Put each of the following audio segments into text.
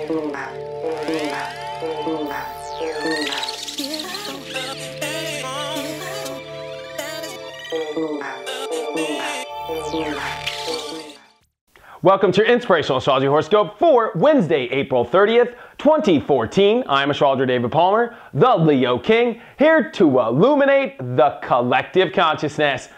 Welcome to your Inspirational Astrology Horoscope for Wednesday, April 30th, 2014. I'm astrologer David Palmer, the Leo King, here to illuminate the collective consciousness.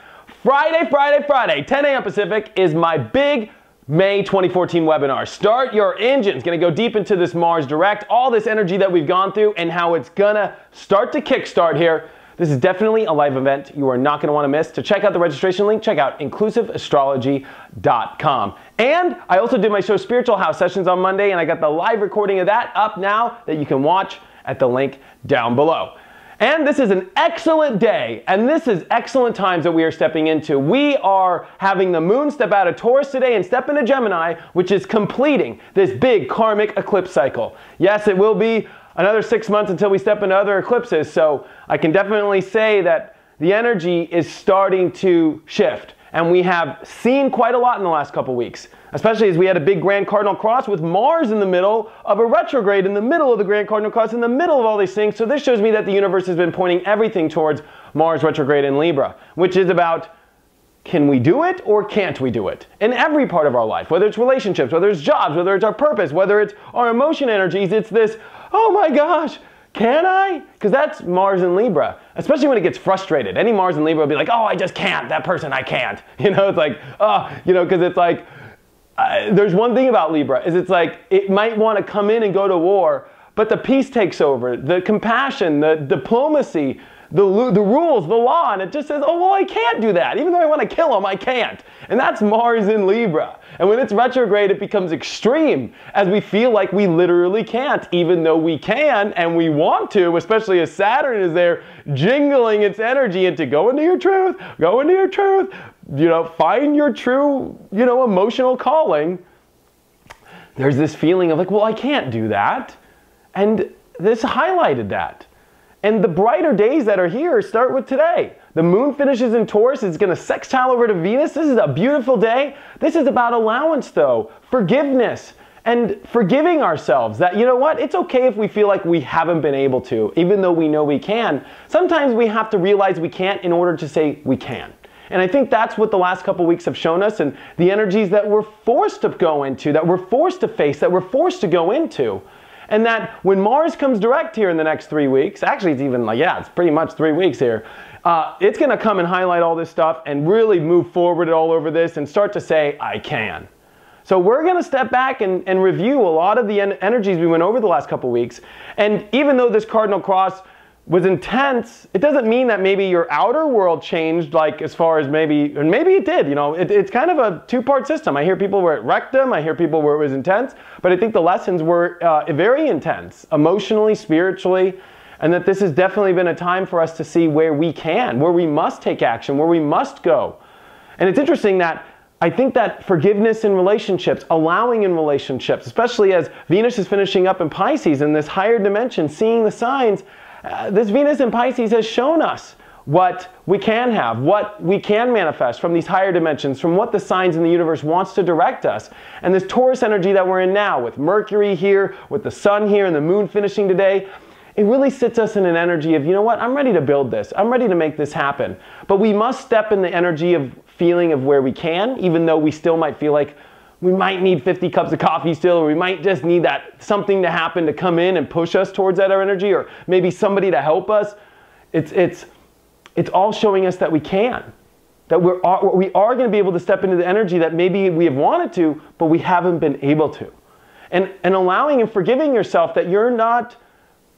Friday, 10 a.m. Pacific is my big May 2014 webinar. Start your engines. Going to go deep into this Mars direct, all this energy that we've gone through and how it's going to start to kickstart here. This is definitely a live event you are not going to want to miss. To check out the registration link, check out inclusiveastrology.com. And I also did my show Spiritual House Sessions on Monday, and I got the live recording of that up now that you can watch at the link down below. And this is an excellent day, and this is excellent times that we are stepping into. We are having the moon step out of Taurus today and step into Gemini, which is completing this big karmic eclipse cycle. Yes, it will be another 6 months until we step into other eclipses, so I can definitely say that the energy is starting to shift. And we have seen quite a lot in the last couple weeks, especially as we had a big Grand Cardinal Cross with Mars in the middle of a retrograde in the middle of the Grand Cardinal Cross, in the middle of all these things. So this shows me that the universe has been pointing everything towards Mars retrograde in Libra, which is about, can we do it or can't we do it? In every part of our life, whether it's relationships, whether it's jobs, whether it's our purpose, whether it's our emotion energies, it's this, oh my gosh, can I? Because that's Mars in Libra, especially when it gets frustrated. Any Mars in Libra will be like, oh, I just can't. That person, I can't. You know, it's like, oh, you know, because it's like, there's one thing about Libra, is it's like, it might want to come in and go to war, but the peace takes over, the compassion, the diplomacy, the rules, the law, and it just says, oh, well, I can't do that. Even though I want to kill him, I can't. And that's Mars in Libra. And when it's retrograde, it becomes extreme, as we feel like we literally can't, even though we can and we want to, especially as Saturn is there jingling its energy into go into your truth, you know, find your true, you know, emotional calling. There's this feeling of like, well, I can't do that. And this highlighted that. And the brighter days that are here start with today. The moon finishes in Taurus. It's going to sextile over to Venus. This is a beautiful day. This is about allowance, though. Forgiveness and forgiving ourselves that, you know what, it's okay if we feel like we haven't been able to, even though we know we can. Sometimes we have to realize we can't in order to say we can. And I think that's what the last couple weeks have shown us, and the energies that we're forced to go into, that we're forced to face, that we're forced to go into. And that when Mars comes direct here in the next 3 weeks, actually it's even like, yeah, it's pretty much 3 weeks here, it's going to come and highlight all this stuff and really move forward all over this and start to say, I can. So we're going to step back and review a lot of the energies we went over the last couple weeks. And even though this Cardinal Cross was intense, it doesn't mean that maybe your outer world changed, like as far as maybe, and maybe it did, you know, it's kind of a two-part system. I hear people where it wrecked them, I hear people where it was intense, but I think the lessons were very intense, emotionally, spiritually, and that this has definitely been a time for us to see where we can, where we must take action, where we must go. And it's interesting that I think that forgiveness in relationships, allowing in relationships, especially as Venus is finishing up in Pisces in this higher dimension, seeing the signs, this Venus in Pisces has shown us what we can have, what we can manifest from these higher dimensions, from what the signs in the universe wants to direct us. And this Taurus energy that we're in now, with Mercury here, with the sun here, and the moon finishing today, it really sits us in an energy of, you know what, I'm ready to build this. I'm ready to make this happen. But we must step in the energy of feeling of where we can, even though we still might feel like we might need 50 cups of coffee still, or we might just need that something to happen to come in and push us towards that energy, or maybe somebody to help us. It's all showing us that we can, that we are going to be able to step into the energy that maybe we have wanted to, but we haven't been able to. And allowing and forgiving yourself that you're not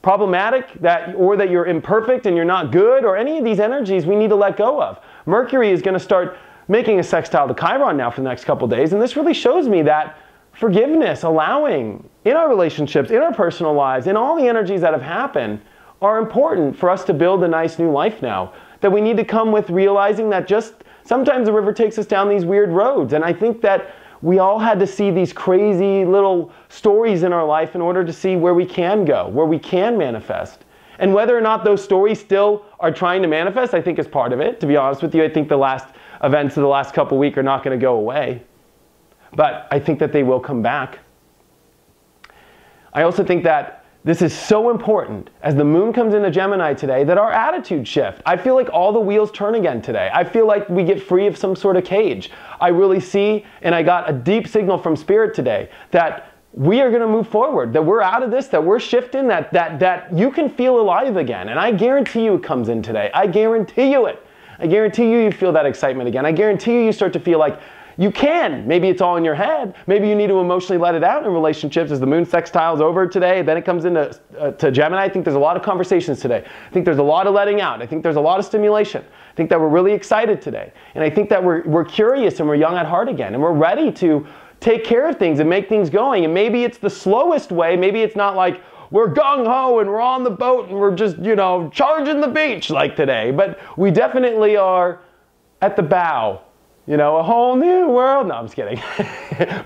problematic, or that you're imperfect and you're not good, or any of these energies we need to let go of. Mercury is going to start making a sextile to Chiron now for the next couple days, and this really shows me that forgiveness, allowing in our relationships, in our personal lives, in all the energies that have happened are important for us to build a nice new life now. That we need to come with realizing that just sometimes the river takes us down these weird roads, and I think that we all had to see these crazy little stories in our life in order to see where we can go, where we can manifest. And whether or not those stories still are trying to manifest, I think is part of it. To be honest with you, I think the last events of the last couple of weeks are not going to go away. But I think that they will come back. I also think that this is so important as the moon comes into Gemini today that our attitude shift. I feel like all the wheels turn again today. I feel like we get free of some sort of cage. I really see, and I got a deep signal from Spirit today, that we are going to move forward, that we're out of this, that we're shifting, that you can feel alive again. And I guarantee you it comes in today. I guarantee you it. I guarantee you feel that excitement again. I guarantee you start to feel like you can. Maybe it's all in your head. Maybe you need to emotionally let it out in relationships as the moon sextile's over today. Then it comes into to Gemini. I think there's a lot of conversations today. I think there's a lot of letting out. I think there's a lot of stimulation. I think that we're really excited today. And I think that we're curious and we're young at heart again. And we're ready to take care of things and make things going. And maybe it's the slowest way. Maybe it's not like we're gung-ho and we're on the boat and we're just, you know, charging the beach like today. But we definitely are at the bow. You know, a whole new world. No, I'm just kidding.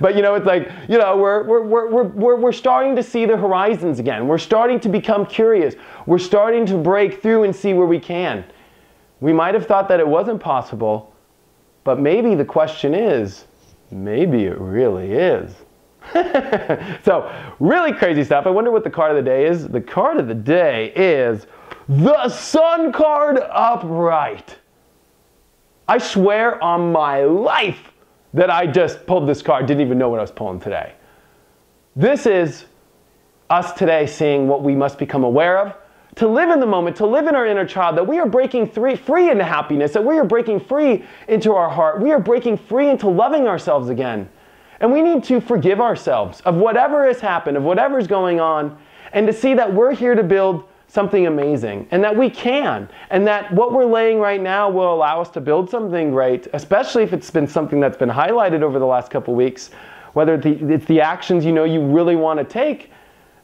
But you know, it's like, you know, we're starting to see the horizons again. We're starting to become curious. We're starting to break through and see where we can. We might have thought that it wasn't possible, but maybe the question is, maybe it really is. So, really crazy stuff. I wonder what the card of the day is. The card of the day is the Sun card upright. I swear on my life that I just pulled this card, didn't even know what I was pulling today. This is us today seeing what we must become aware of, to live in the moment, to live in our inner child, that we are breaking free into happiness, that we are breaking free into our heart, we are breaking free into loving ourselves again. And we need to forgive ourselves of whatever has happened, of whatever's going on, and to see that we're here to build something amazing, and that we can, and that what we're laying right now will allow us to build something great, especially if it's been something that's been highlighted over the last couple weeks, whether it's the actions you know you really want to take.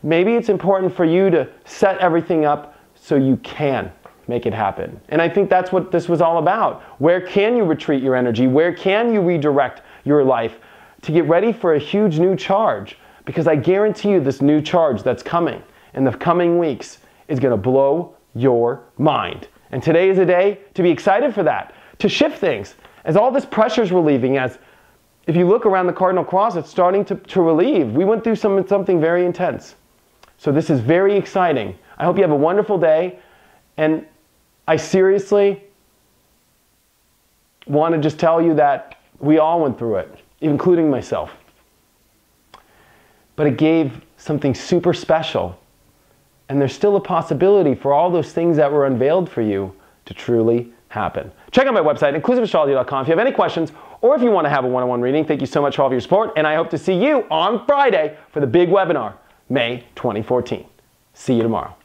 Maybe it's important for you to set everything up so you can make it happen. And I think that's what this was all about. Where can you retreat your energy? Where can you redirect your life to get ready for a huge new charge? Because I guarantee you this new charge that's coming in the coming weeks is going to blow your mind. And today is a day to be excited for that, to shift things. As all this pressure is relieving, as if you look around the cardinal cross, it's starting to relieve. We went through something very intense. So this is very exciting. I hope you have a wonderful day. And I seriously want to just tell you that we all went through it, including myself. But it gave something super special. And there's still a possibility for all those things that were unveiled for you to truly happen. Check out my website, inclusiveastrology.com, if you have any questions or if you want to have a one-on-one reading. Thank you so much for all of your support, and I hope to see you on Friday for the big webinar, May 2014. See you tomorrow.